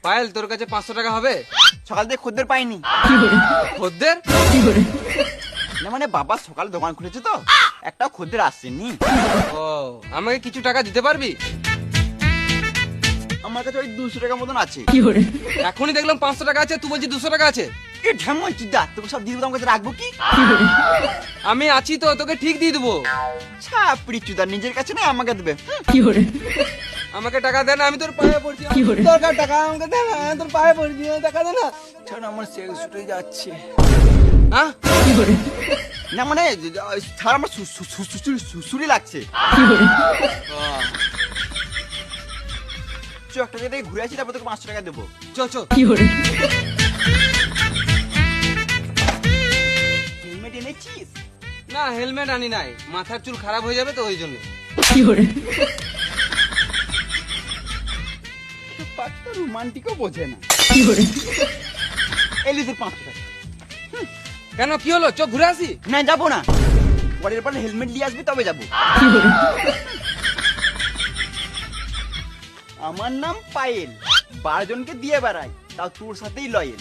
পায়েল তোর কাছে 500 টাকা হবে? সকাল থেকে খদ্দের পাইনি। খদ্দের? না মানে বাবা সকালে দোকান খুলেছে তো, একটা খদ্দের আসছেনি। ও, আমাকে কিছু টাকা দিতে পারবি? আমার কাছে ওই 200 টাকা মতন আছে। এখনই দেখলাম 500 টাকা আছে, তুই বলছিস 200 টাকা আছে। এ ঢামই চিদা, তোকে সব দিয়ে দেবো, আমার কাছে রাখবো কি? আমি আছি তো, তোকে ঠিক দিয়ে দেবো। ছাপড়ি চুদা, নিজের কাছে না আমাকে দেবে। আমাকে টাকা দে না, আমি তোর পায়ে পড়ছি। দরকার টাকা, আমাকে দে না, তোর পায়ে পড়ছি, টাকা দে না। ছাড়, আমার সেল ছুটে যাচ্ছে। হ্যাঁ? না মানে ছাড়, আমার সুসুরি লাগছে। চ একটা জায়গায় ঘুরে আসি, তারপর তোকে 500 টাকা দেবো। চ চ। হেলমেট এনেছিস? না, হেলমেট আনি নাই, মাথার চুল খারাপ হয়ে যাবে তো ওই জন্য। পাঁচটা রোমান্টিকও বোঝে না। এলি তোর 500 টাকা। কেন, কি হলো? চ ঘুরে আসি। না যাবো না, পরের বার হেলমেট নিয়ে আসবি তবে যাবো। আমার নাম পায়েল, 12 জনকে দিয়ে বেড়াই, তাও তোর সাথেই লয়েল।